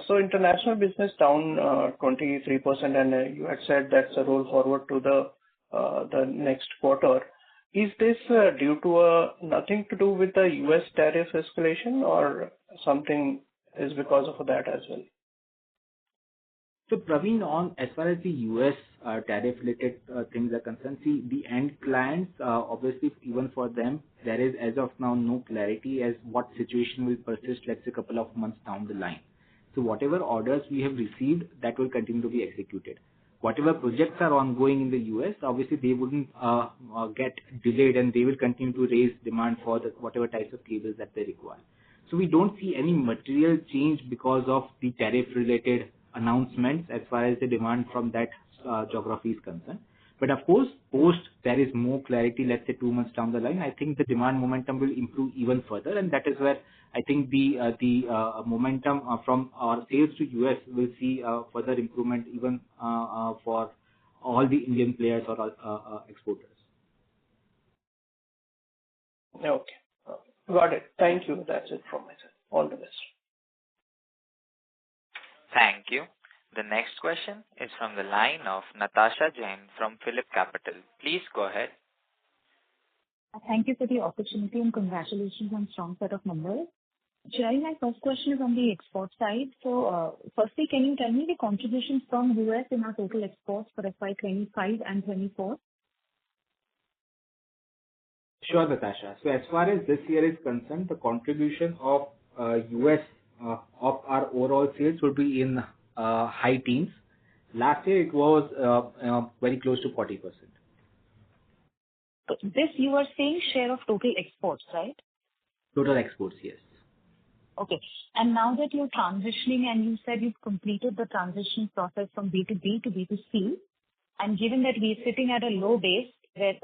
So international business down 23%, and you had said that's a roll forward to the next quarter. Is this due to nothing to do with the US tariff escalation, or something is because of that as well? So Praveen, on as far as the US tariff related things are concerned, see the end clients, obviously even for them, there is as of now no clarity as what situation will persist, let's say a couple of months down the line. So whatever orders we have received, that will continue to be executed. Whatever projects are ongoing in the US, obviously they wouldn't get delayed, and they will continue to raise demand for whatever types of cables that they require. So we don't see any material change because of the tariff related announcements as far as the demand from that geography is concerned. But of course, post there is more clarity, let's say 2 months down the line, I think the demand momentum will improve even further, and that is where I think the momentum from our sales to US will see further improvement even for all the Indian players or exporters. Okay. Got it. Thank you. That's it from my side. All the best. Thank you. The next question is from the line of Natasha Jain from Phillip Capital. Please go ahead. Thank you for the opportunity and congratulations on strong set of numbers. Chirayu, my first question is on the export side. So, firstly, can you tell me the contributions from US in our total exports for FY25 and 24? Sure, Natasha. So as far as this year is concerned, the contribution of US of our overall sales will be in high teens. Last year it was very close to 40%. This you are saying share of total exports, right? Total exports, yes. Okay. And now that you're transitioning and you said you've completed the transition process from B2B to B2C, and given that we're sitting at a low base where,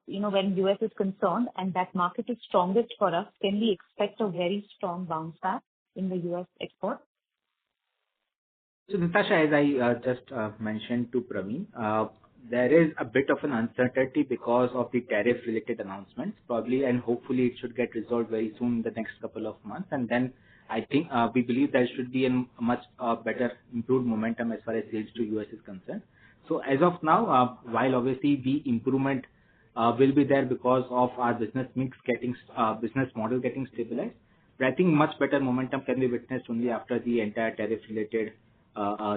when U.S. is concerned and that market is strongest for us, can we expect a very strong bounce back in the U.S. export? So Natasha, as I just mentioned to Praveen, there is a bit of an uncertainty because of the tariff-related announcements, probably, and hopefully it should get resolved very soon in the next couple of months. And then I think we believe there should be a much better improved momentum as far as sales to US is concerned. So as of now, while obviously the improvement will be there because of our business mix getting, business model getting stabilized, but I think much better momentum can be witnessed only after the entire tariff-related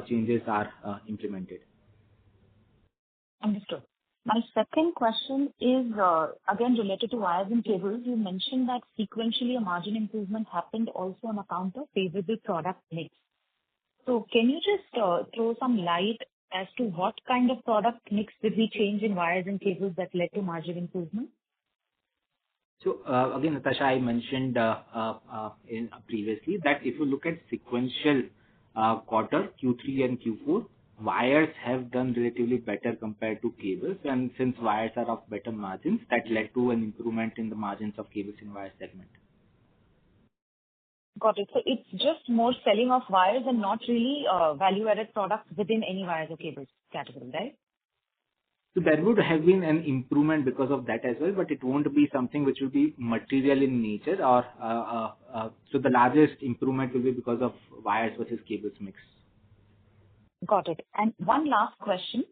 changes are implemented. Understood. My second question is, again, related to wires and cables. You mentioned that sequentially a margin improvement happened also on account of favorable product mix. So can you just throw some light as to what kind of product mix did we change in wires and cables that led to margin improvement? So again, Natasha, I mentioned previously that if you look at sequential quarter, Q3 and Q4, wires have done relatively better compared to cables, and since wires are of better margins, that led to an improvement in the margins of cables and wires segment. Got it. So it's just more selling of wires and not really value-added products within any wires or cables category, right? So there would have been an improvement because of that as well, but it won't be something which will be material in nature, or so the largest improvement will be because of wires versus cables mix. Got it. And one last question.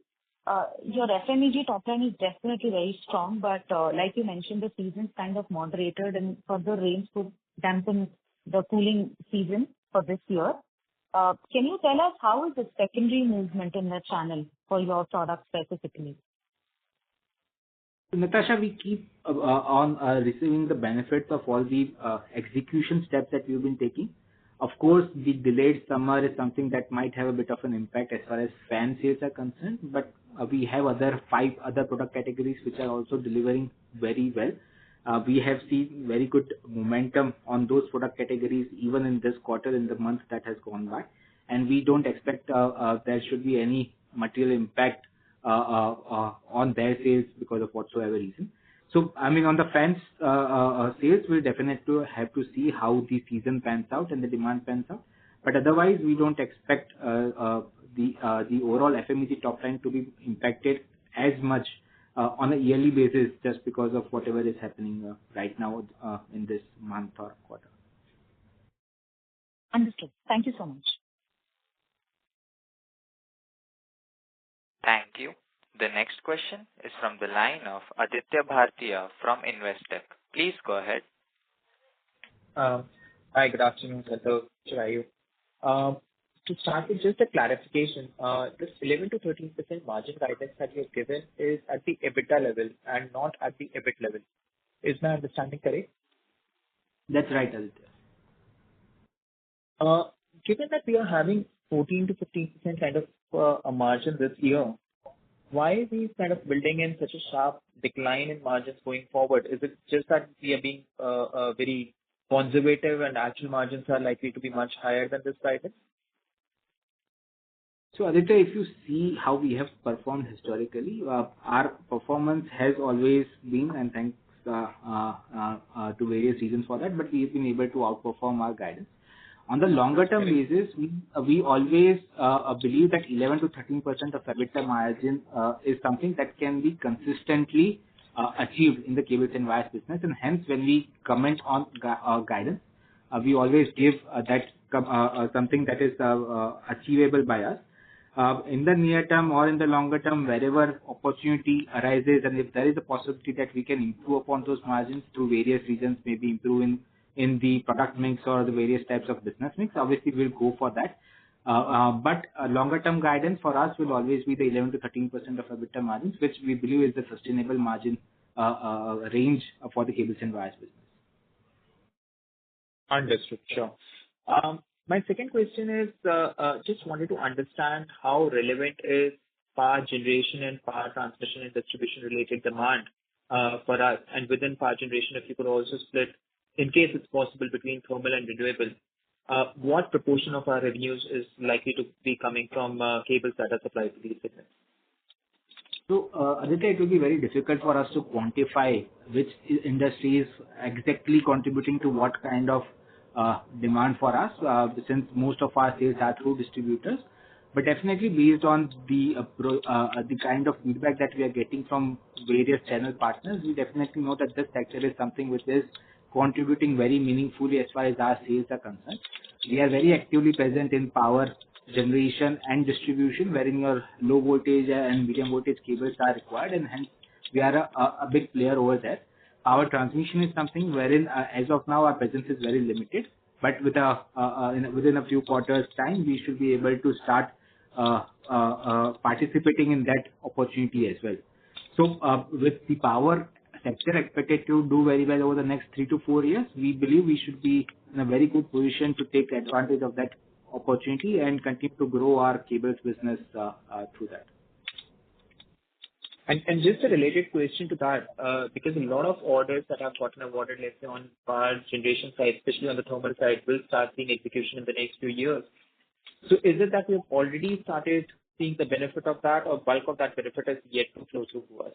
Your FMEG top line is definitely very strong, but like you mentioned, the season's kind of moderated and further rains could dampen the cooling season for this year. Can you tell us how is the secondary movement in the channel for your product specifically? Natasha, we keep on receiving the benefits of all the execution steps that we've been taking. Of course, the delayed summer is something that might have a bit of an impact as far as fan sales are concerned, but we have 5 other product categories which are also delivering very well. We have seen very good momentum on those product categories even in this quarter, in the month that has gone by, and we don't expect there should be any material impact on their sales because of whatsoever reason. So, I mean, on the fans sales, we'll definitely have to see how the season pans out and the demand pans out. But otherwise, we don't expect the overall FMEG top line to be impacted as much on a yearly basis just because of whatever is happening right now in this month or quarter. Understood. Thank you so much. Thank you. The next question is from the line of Aditya Bhartia from Investec. Please go ahead. Hi, good afternoon, sir. How are you? To start with just a clarification, this 11 to 13% margin guidance that you have given is at the EBITDA level and not at the EBIT level. Is my understanding correct? That's right, Aditya. Given that we are having 14 to 15% kind of a margin this year, why are we kind of building in such a sharp decline in margins going forward? Is it just that we are being very conservative and actual margins are likely to be much higher than this guidance? So Aditya, if you see how we have performed historically, our performance has always been, and thanks to various reasons for that, but we've been able to outperform our guidance. On the longer term basis, we always believe that 11 to 13% of EBITDA margin is something that can be consistently achieved in the cables and wires business, and hence when we comment on guidance, we always give that something that is achievable by us. In the near term or in the longer term, wherever opportunity arises, and if there is a possibility that we can improve upon those margins through various reasons, maybe improving in the product mix or the various types of business mix, obviously we'll go for that. But longer term guidance for us will always be the 11 to 13% of EBITDA margins, which we believe is the sustainable margin range for the cables and wires business. Understood. Sure. My second question is, just wanted to understand how relevant is power generation and power transmission and distribution related demand for us, and within power generation, if you could also split, in case it's possible, between thermal and renewable. what proportion of our revenues is likely to be coming from cables that are supplied to these segments? So, Aditya, it will be very difficult for us to quantify which industry is exactly contributing to what kind of demand for us, since most of our sales are through distributors. But definitely based on the kind of feedback that we are getting from various channel partners, we definitely know that this sector is something which is contributing very meaningfully as far as our sales are concerned. We are very actively present in power generation and distribution, wherein your low voltage and medium voltage cables are required, and hence we are a big player over there. Power transmission is something wherein as of now our presence is very limited, but within a few quarters time we should be able to start participating in that opportunity as well. So with the power sector expected to do very well over the next 3 to 4 years, we believe we should be in a very good position to take advantage of that opportunity and continue to grow our cables business through that. And just a related question to that, because a lot of orders that have gotten awarded, let's say on power generation side, especially on the thermal side, will start seeing execution in the next few years. So is it that we have already started seeing the benefit of that, or bulk of that benefit is yet to flow through to us?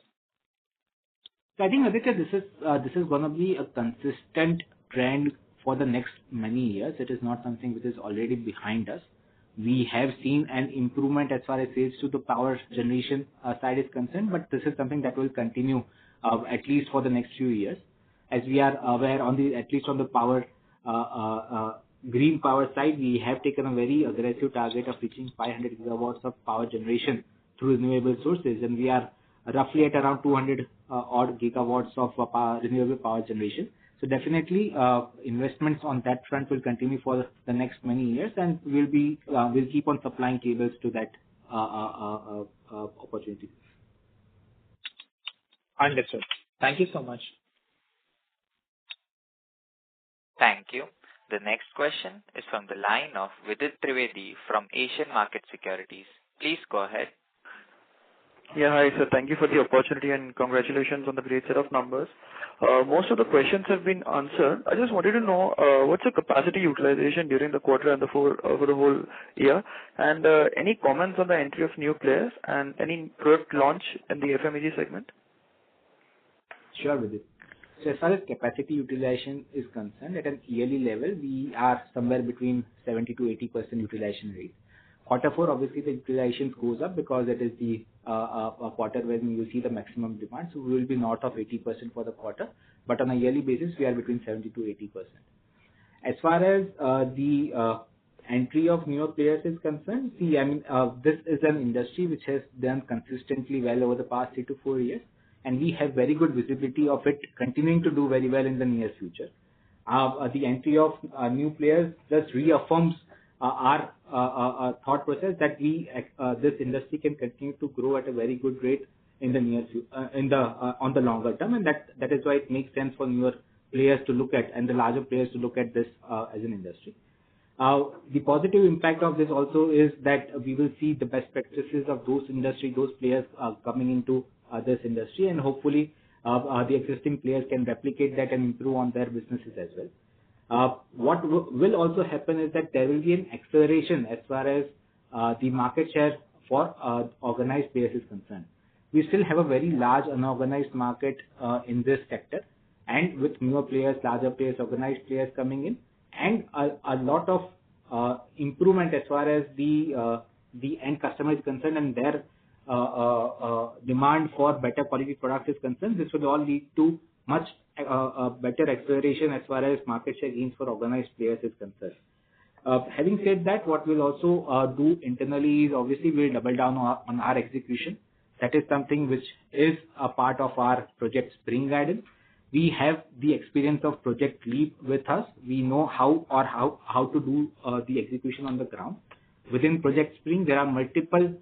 So I think, Aditya, this is going to be a consistent trend for the next many years. It is not something which is already behind us. We have seen an improvement as far as sales to the power generation side is concerned, but this is something that will continue at least for the next few years. As we are aware, at least on the power green power side, we have taken a very aggressive target of reaching 500 gigawatts of power generation through renewable sources, and we are roughly at around 200 odd gigawatts of renewable power generation. So definitely investments on that front will continue for the next many years, and we'll keep on supplying cables to that opportunity. Understood. Thank you so much. Thank you. The next question is from the line of Vidit Trivedi from Asian Market Securities. Please go ahead. Yeah, hi sir. Thank you for the opportunity and congratulations on the great set of numbers. Most of the questions have been answered. I just wanted to know what's the capacity utilization during the quarter and over the whole year, and any comments on the entry of new players and any product launch in the FMEG segment? Sure, Vidit. So as far as capacity utilization is concerned, at an yearly level, we are somewhere between 70 to 80% utilization rate. Quarter 4, obviously, the utilization goes up because it is the quarter when you see the maximum demand. So we will be north of 80% for the quarter, but on a yearly basis, we are between 70 to 80%. As far as the entry of newer players is concerned, see, this is an industry which has done consistently well over the past 3 to 4 years, and we have very good visibility of it continuing to do very well in the near future. The entry of new players just reaffirms our thought process that this industry can continue to grow at a very good rate in the near on the longer term, and that is why it makes sense for newer players to look at and the larger players to look at this as an industry. The positive impact of this also is that we will see the best practices of those players coming into this industry, and hopefully the existing players can replicate that and improve on their businesses as well. What will also happen is that there will be an acceleration as far as the market share for organized players is concerned. We still have a very large unorganized market in this sector, and with newer players, larger players, organized players coming in, and a lot of improvement as far as the end customer is concerned and their demand for better quality products is concerned, this will all lead to much better acceleration as far as market share gains for organized players is concerned. Having said that, what we'll also do internally is obviously we'll double down on our execution. That is something which is a part of our Project Spring guidance. We have the experience of Project Leap with us. We know how to do the execution on the ground. Within Project Spring, there are multiple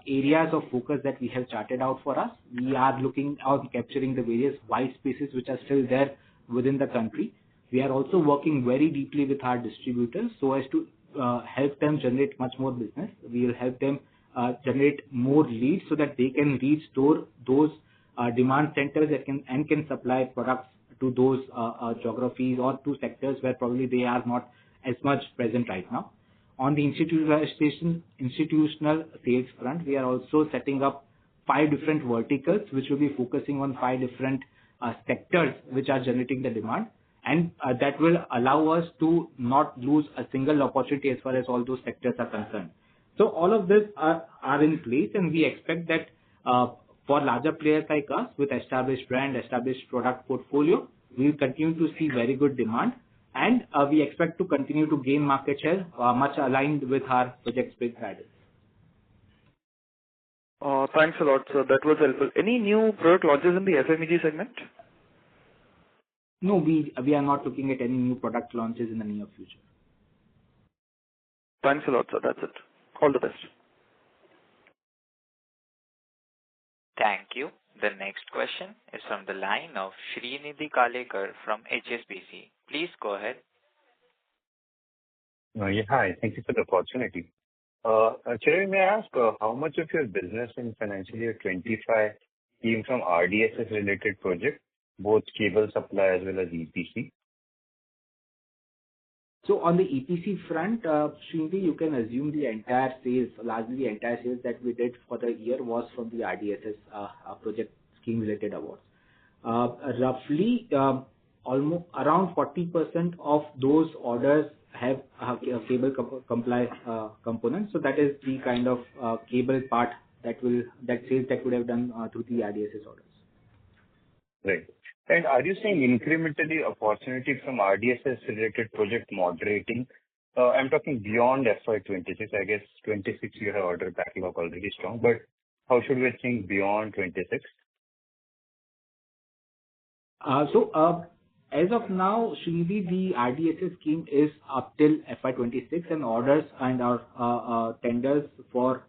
areas of focus that we have charted out for us. We are looking out capturing the various white spaces which are still there within the country. We are also working very deeply with our distributors so as to help them generate much more business. We will help them generate more leads so that they can reach those demand centers that can supply products to those geographies or to sectors where probably they are not as much present right now. On the institutional sales front, we are also setting up 5 different verticals, which will be focusing on 5 different sectors which are generating the demand. And that will allow us to not lose a single opportunity as far as all those sectors are concerned. So all of this are in place, and we expect that for larger players like us with established brand, established product portfolio, we will continue to see very good demand, and we expect to continue to gain market share, much aligned with our project space guidance. Thanks a lot, sir. That was helpful. Any new product launches in the FMEG segment? No, we are not looking at any new product launches in the near future. Thanks a lot, sir. That's it. All the best. Thank you. The next question is from the line of Srinidhi Kalekar from HSBC. Please go ahead. Yeah, hi. Thank you for the opportunity. Chirayu, may I ask how much of your business in financial year 25 came from RDSS related projects, both cable supply as well as EPC? So on the EPC front, Srinidhi, you can assume the entire sales, largely the entire sales that we did for the year was from the RDSS project scheme related awards. Roughly, almost around 40% of those orders have cable comply components. So that is the kind of cable part that sales that would have done through the RDSS orders. Right. And are you seeing incrementally opportunity from RDSS related project moderating? I'm talking beyond FY26. I guess 26 you have order backlog already strong, but how should we think beyond 26? As of now, Srinidhi, the RDSS scheme is up till FY26, and orders and our tenders for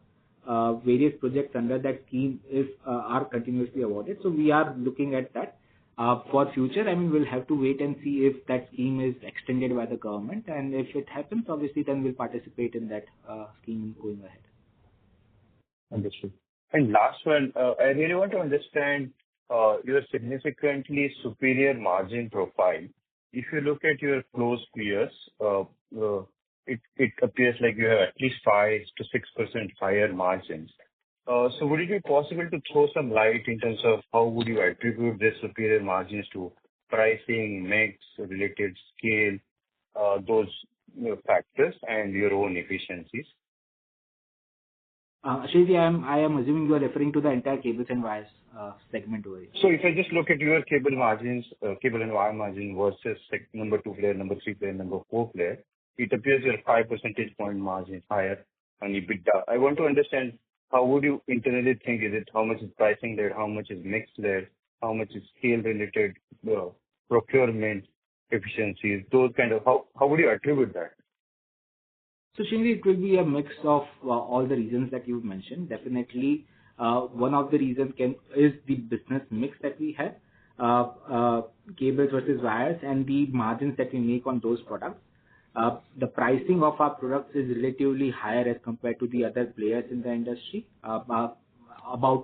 various projects under that scheme are continuously awarded. So we are looking at that. For future, I mean, we'll have to wait and see if that scheme is extended by the government, and if it happens, obviously, then we'll participate in that scheme going ahead. Understood. And last one, I really want to understand your significantly superior margin profile. If you look at your close peers, it appears like you have at least 5 to 6% higher margins. So would it be possible to throw some light in terms of how would you attribute this superior margins to pricing, mix, related scale, those factors and your own efficiencies? Srinidhi, I am assuming you are referring to the entire cables and wires segment over here. So if I just look at your cable margins, cable and wire margin versus number 2 player, number 3 player, number 4 player, it appears your 5 percentage point margin higher on EBITDA. I want to understand how would you internally think, is it how much is pricing there, how much is mix there, how much is scale related, procurement efficiencies, those kind of, how would you attribute that? So Srinidhi, it will be a mix of all the reasons that you've mentioned. Definitely, one of the reasons is the business mix that we have, cables versus wires, and the margins that we make on those products. The pricing of our products is relatively higher as compared to the other players in the industry, about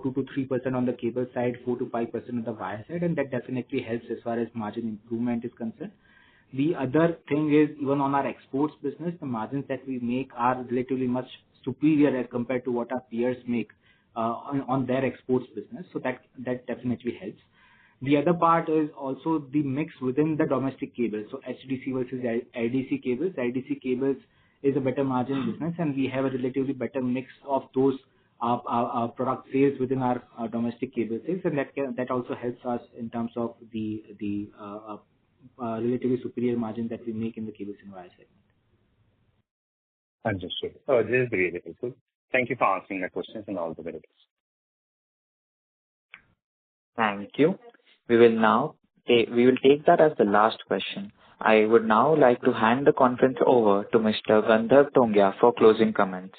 2 to 3% on the cable side, 4 to 5% on the wire side, and that definitely helps as far as margin improvement is concerned. The other thing is, even on our exports business, the margins that we make are relatively much superior as compared to what our peers make on their exports business. So that definitely helps. The other part is also the mix within the domestic cables. So HDC versus LDC cables. LDC cables is a better margin business, and we have a relatively better mix of those product sales within our domestic cable sales, and that also helps us in terms of the relatively superior margin that we make in the cables and wire segment. Understood. This is really helpful. Thank you for answering my questions and all the very best. Thank you. We will take that as the last question. I would now like to hand the conference over to Mr. Gandharv Tongia for closing comments.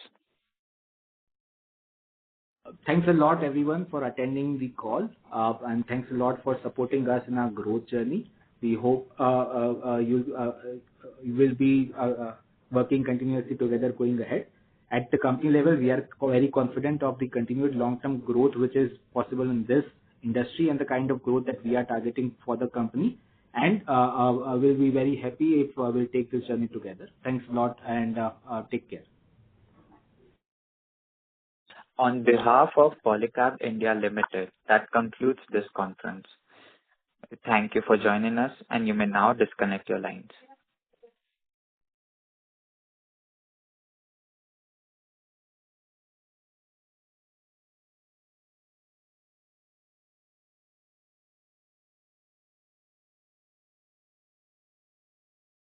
Thanks a lot, everyone, for attending the call, and thanks a lot for supporting us in our growth journey. We hope you will be working continuously together going ahead. At the company level, we are very confident of the continued long-term growth which is possible in this industry and the kind of growth that we are targeting for the company. and we'll be very happy if we'll take this journey together. Thanks a lot, and take care. On behalf of Polycab India Limited, that concludes this conference. Thank you for joining us, and you may now disconnect your lines.